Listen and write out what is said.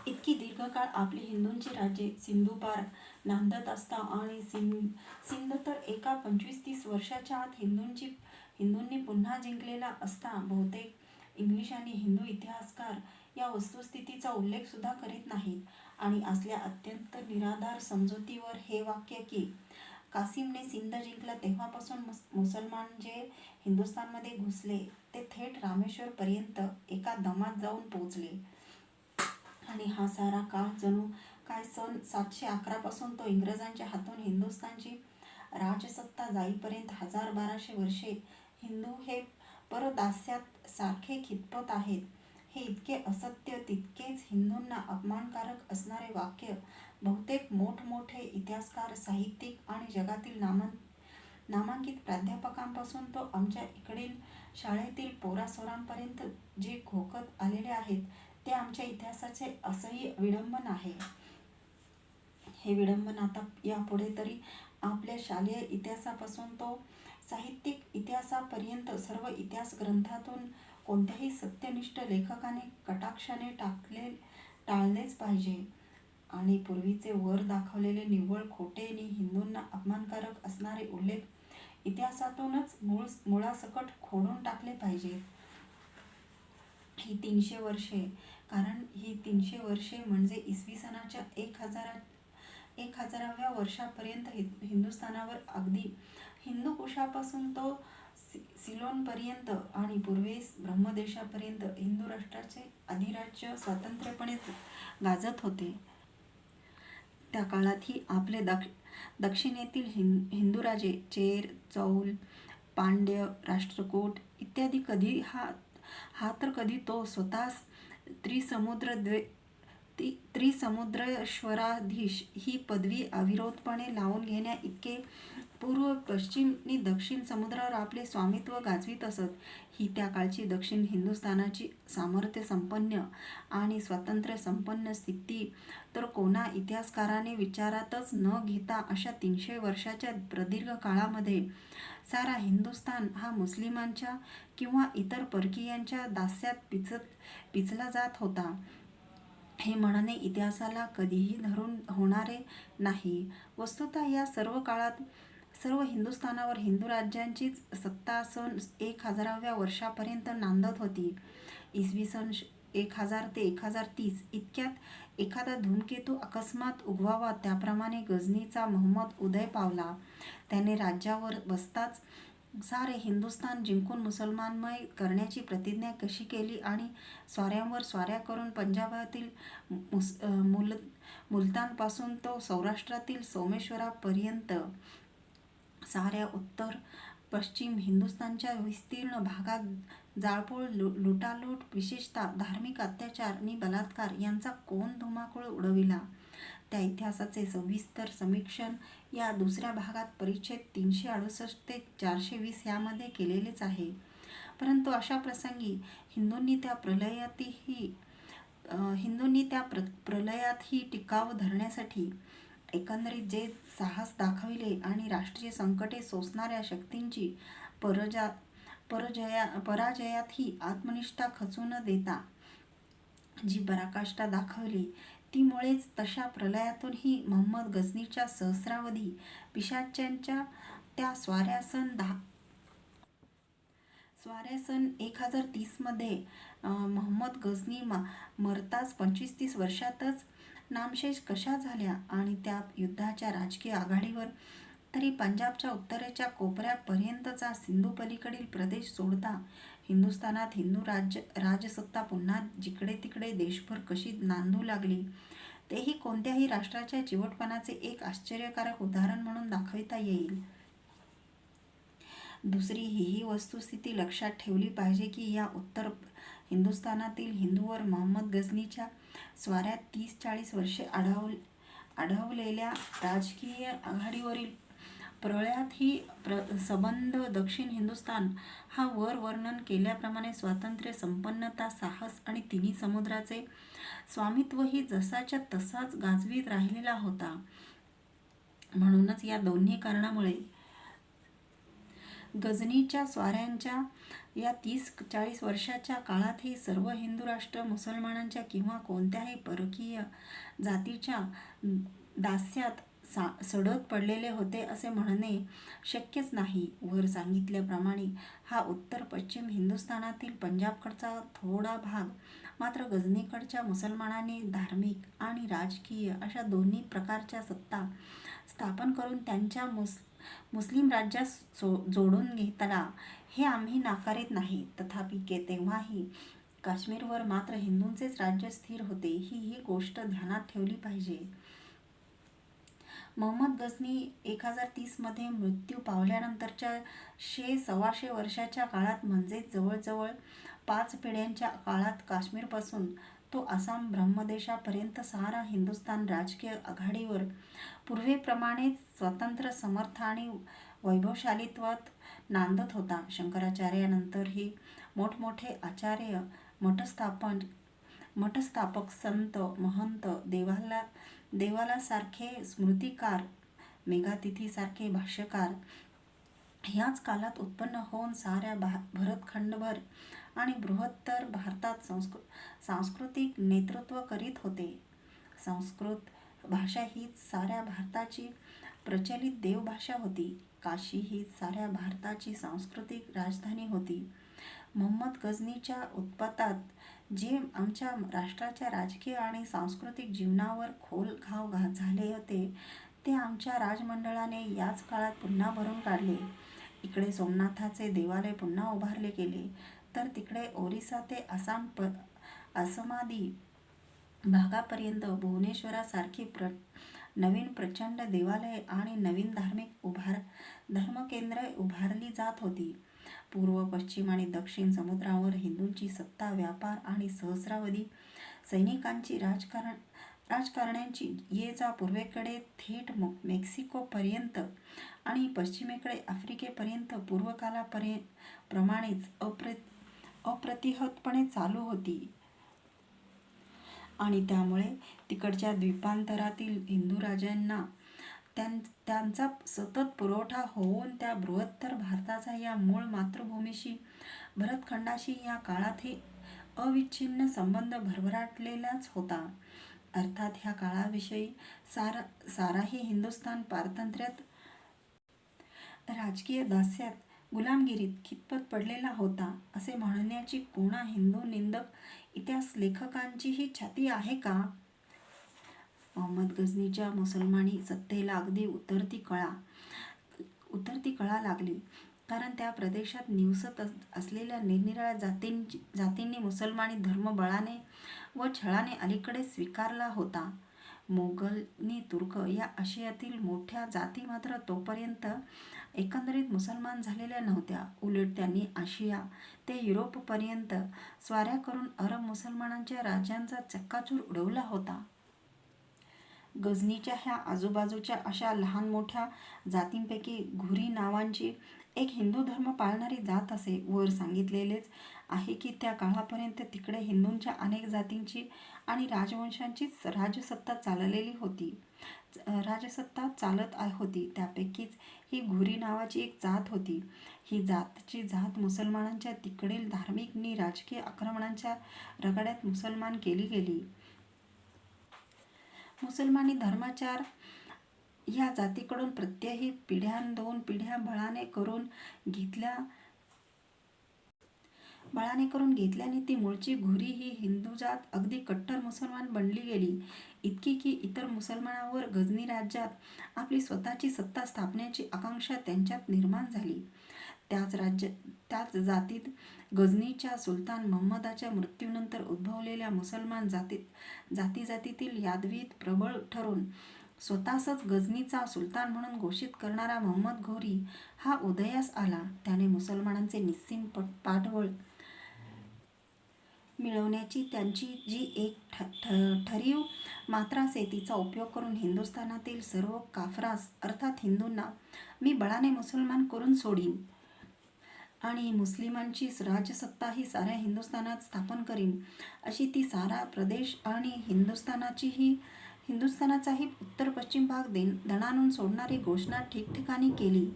इतकी दीर्घकाळ आपली हिंदूंची राज्ये सिंधू पार नांदत असता आणि सिंध तर एका 25-30 वर्षाच्या आत हिंदूंनी पुन्हा जिंकलेला असता बहुतेक इंग्लिश आणि हिंदू इतिहासकार या वस्तुस्थितीचा उल्लेख सुद्धा करीत नाहीत. आणि असल्या अत्यंत निराधार समजुतीवर हे वाक्य की कासिमने सिंध जिंकला तेव्हापासून मुसलमान जे हिंदुस्थानमध्ये घुसले ते थेट रामेश्वरपर्यंत एका दमात जाऊन पोचले. आणि हा सारा काळ जणू काय सन 711 पासून तो इंग्रजांच्या हातून हिंदुस्थानची राजसत्ता जाईपर्यंत 1000-1200 वर्षे हिंदू हे परदास्यात सारखे खितपत आहेत. हे इतके असत्य तितकेच हिंदूंना अपमानकारक असणारे वाक्य बहुतेक मोठमोठे इतिहासकार, साहित्यिक आणि जगातील नामांकित प्राध्यापकांपासून तो आमच्या इकडील शाळेतील पोरासोरांपर्यंत जे घोकत आलेले आहेत ते आमच्या इतिहासाचे असह्य विडंबन आहे. हे विडंबन आता यापुढे तरी आपल्या शालेय इतिहासापासून तो साहित्यिक इतिहासापर्यंत सर्व इतिहास ग्रंथातून कोणत्याही सत्यनिष्ठ लेखकाने कटाक्षाने टाळलेच पाहिजे. आणि पूर्वीचे वर दाखवलेले निव्वळ खोटे आणि हिंदूंना अपमानकारक असणारे उल्लेख इतिहासातूनच मुळासकट खोडून टाकले पाहिजेत. ही 300 वर्षे, कारण ही 300 वर्षे म्हणजे इसवी सनाच्या 1000व्या वर्षापर्यंत हिंदुस्थानावर अगदी हिंदुकुशापासून तो सिलोनपर्यंत आणि पूर्वेस ब्रह्मदेशापर्यंत हिंदू राष्ट्राचे अधिराज्य स्वतंत्रपणे गाजत होते. त्या काळातही आपले दक्षिणेतील हिंदूराजे चेर, चौल, पांड्य, राष्ट्रकूट इत्यादी कधी हा तर कधी तो स्वतःच त्रिसमुद्रेश्वराधीश ही पदवी अविरोधपणे लावून घेण्या इतके पूर्व, पश्चिम आणि दक्षिण समुद्रावर आपले स्वामित्व गाजवीत असत. ही त्या काळची दक्षिण हिंदुस्थानाची सामर्थ्यसंपन्न आणि स्वातंत्र्यसंपन्न स्थिती तर कोणा इतिहासकाराने विचारातच न घेता अशा 300 वर्षाच्या प्रदीर्घ काळामध्ये सारा हिंदुस्थान हा मुस्लिमांच्या किंवा इतर परकीयांच्या दास्यात पिचला जात होता हे म्हणणे इतिहासाला कधीही धरून होणारे नाही. वस्तुतः या सर्व काळात सर्व हिंदुस्थानावर हिंदू राज्यांचीच सत्ता सन 1000व्या वर्षापर्यंत नांदत होती. इसवी सन 1000 ते 1030 इतक्यात एखादा धूमकेतू अकस्मात उगवावा त्याप्रमाणे गझनीचा महंमद उदय पावला. त्याने राज्यावर बसताच सारे हिंदुस्थान जिंकून मुसलमानमय करण्याची प्रतिज्ञा कशी केली आणि स्वाऱ्यांवर स्वाऱ्या करून पंजाबातील मुलतानपासून तो सौराष्ट्रातील सोमेश्वरापर्यंत साऱ्या उत्तर पश्चिम हिंदुस्थानच्या विस्तीर्ण भागात जाळपोळ, लुटालूट, विशेषतः धार्मिक अत्याचार आणि बलात्कार यांचा कोण धुमाकूळ उडविला, त्या इतिहासाचे सविस्तर समीक्षण या दुसऱ्या भागात परिच्छेद 368 ते 420 यामध्ये केलेलेच आहे. परंतु अशा प्रसंगी हिंदूंनी त्या प्रलयातही टिकाव धरण्यासाठी एकंदरीत जे साहस दाखविले आणि राष्ट्रीय संकटे सोसणाऱ्या शक्तींची पराजयातही आत्मनिष्ठा खचू न देता जी पराकाष्ठा दाखवली ती मुळेच तशा प्रलयातूनही महंमद गझनीच्या सहस्रावधी पिशाच्यांच्या त्या स्वाऱ्या सन 1030 मध्ये महंमद गझनी मरताच 25-30 वर्षातच नामशेष कशा झाल्या आणि त्या युद्धाच्या राजकीय आघाडीवर तरी पंजाबच्या उत्तरेच्या कोपऱ्यापर्यंतचा सिंधू पलीकडील प्रदेश सोडता हिंदुस्थानात हिंदू राजसत्ता पुन्हा जिकडे तिकडे देशभर कशी नांदू लागली तेही कोणत्याही राष्ट्राच्या चिवटपणाचे एक आश्चर्यकारक उदाहरण म्हणून दाखविता येईल. दुसरी ही वस्तुस्थिती लक्षात ठेवली पाहिजे की या उत्तर हिंदुस्थानातील हिंदूवर महंमद गझनीच्या स्वाऱ्यात 30-40 वर्षे आढळलेल्या राजकीय आघाडीवरील प्रलयातही सबंध दक्षिण हिंदुस्थान हा वर वर्णन केल्याप्रमाणे स्वातंत्र्य, संपन्नता, साहस आणि तिन्ही समुद्राचे स्वामित्वही जसाच्या तसाच गाजवीत राहिलेला होता. म्हणूनच या दोन्ही कारणामुळे गझनीच्या स्वाऱ्यांच्या या 30-40 वर्षाच्या काळातही सर्व हिंदू राष्ट्र मुसलमानांच्या किंवा कोणत्याही परकीय जातीच्या दास्यात सडत पडलेले होते असे म्हणणे शक्यच नाही. वर सांगितल्याप्रमाणे हा उत्तर पश्चिम हिंदुस्थानातील पंजाबकडचा थोडा भाग मात्र गझनीकडच्या मुसलमानांनी धार्मिक आणि राजकीय अशा दोन्ही प्रकारच्या सत्ता स्थापन करून त्यांच्या मुस्लिम राज्यात जोडून घेतला हे आम्ही नाकारीत नाही. तथापि तेव्हाही काश्मीरवर मात्र हिंदूंचेच राज्य स्थिर होते ही गोष्ट ध्यानात ठेवली पाहिजे. मोहम्मद गझनी 1030 मध्ये मृत्यू पावल्यानंतरच्या 100-125 वर्षाच्या काळात म्हणजेच जवळजवळ 5 पिढ्यांच्या काळात काश्मीरपासून तो आसाम ब्रह्मदेशापर्यंत सारा हिंदुस्थान राजकीय आघाडीवर पूर्वीप्रमाणेच स्वतंत्र, समर्थ आणि वैभवशालीत्वात नांदत होता. शंकराचार्यानंतरही मोठमोठे आचार्य, मठस्थापक, संत, महंत, देवालासारखे स्मृतिकार, मेघातिथीसारखे भाष्यकार ह्याच कालात उत्पन्न होऊन साऱ्या भरतखंडभर आणि बृहत्तर भारतात सांस्कृतिक नेतृत्व करीत होते. संस्कृत भाषा हीच साऱ्या भारताची प्रचलित देवभाषा होती. काशी हीच साऱ्या भारताची सांस्कृतिक राजधानी होती. मोहम्मद गझनीच्या उत्पातात जे आमच्या राष्ट्राच्या राजकीय आणि सांस्कृतिक जीवनावर खोल घाव झाले होते ते आमच्या राजमंडळाने याच काळात पुन्हा भरून काढले. इकडे सोमनाथाचे देवालय पुन्हा उभारले गेले तर तिकडे ओरिसा ते आसामादी भागापर्यंत भुवनेश्वरासारखी नवीन प्रचंड देवालये आणि नवीन धर्मकेंद्रे उभारली जात होती. पूर्व, पश्चिम आणि दक्षिण समुद्रावर हिंदूंची सत्ता, व्यापार आणि सहस्रावधी सैनिकांची राजकारण्यांची ये-जा पूर्वेकडे थेट मेक्सिकोपर्यंत आणि पश्चिमेकडे आफ्रिकेपर्यंत पूर्वकालाप्रमाणेच अप्रतिहतपणे चालू होती. आणि त्यामुळे तिकडच्या द्वीपांतरातील हिंदू राजांना त्यांचा सतत पुरवठा होऊन त्या बृहत्तर भारताचा या मूळ मातृभूमीशी, भरतखंडाशी या काळातही अविच्छिन्न संबंध भरभराटलेलाच होता. अर्थात ह्या काळाविषयी साराही हिंदुस्थान पारतंत्र्यात, राजकीय दास्यात, गुलामगिरीत खितपत पडलेला होता असे म्हणण्याची कोणा हिंदू निंदक इतिहास लेखकांचीही छाती आहे का? मोहम्मद गझनीच्या मुसलमानी सत्तेला अगदी उतरती कळा लागली. कारण त्या प्रदेशात निवसत असलेल्या निरनिराळ्या जातींनी मुसलमानी धर्म बळाने व छळाने अलीकडे स्वीकारला होता. मोगल तुर्क या आशियातील मोठ्या जाती मात्र तोपर्यंत एकंदरीत मुसलमान झालेल्या नव्हत्या. उलट त्यांनी आशिया ते युरोपपर्यंत स्वाऱ्या करून अरब मुसलमानांच्या राज्यांचा चक्काचूर उडवला होता. गझनीच्या ह्या आजूबाजूच्या अशा लहान मोठ्या जातींपैकी घुरी नावांची एक हिंदू धर्म पाळणारी जात असे. वर सांगितलेलेच आहे की त्या काळापर्यंत तिकडे हिंदूंच्या अनेक जातींची आणि राजवंशांचीच राजसत्ता चालत होती. त्यापैकीच ही घुरी नावाची एक जात होती. ही जात मुसलमानांच्या तिकडील धार्मिक नि राजकीय आक्रमणांच्या रगड्यात मुसलमान केली गेली. मुसलमानी धर्माचार ह्या जातीकडून प्रत्यही पिढ्यानदोन पिढ्या बळाने करून घेतल्याने ती मूळची घुरी ही हिंदू जात अगदी कट्टर मुसलमान बनली गेली. इतकी की इतर मुसलमानांवर गझनी राज्यात आपली स्वतःची सत्ता स्थापण्याची आकांक्षा त्यांच्यात निर्माण झाली. त्याच जातीत गझनीच्या सुलतान महंमदाच्या मृत्यूनंतर उद्भवलेल्या मुसलमान जातीतील यादवीत प्रबळ ठरून स्वतःसच गझनीचा सुलतान म्हणून घोषित करणारा महंमद घोरी हा उदयास आला. त्याने मुसलमानांचे निस्सीम पाठबळ मिळवण्याची त्यांची जी एक ठरीव मात्रा असे तिचा उपयोग करून हिंदुस्थानातील सर्व काफरास अर्थात हिंदूंना मी बळाने मुसलमान करून सोडीन आणि मुस्लिमांची राजसत्ताही साऱ्या हिंदुस्थानात स्थापन करीन अशी ती सारा प्रदेश आणि हिंदुस्थानाचाही उत्तर पश्चिम भाग दणाणून सोडणारी घोषणा ठिकठिकाणी केली.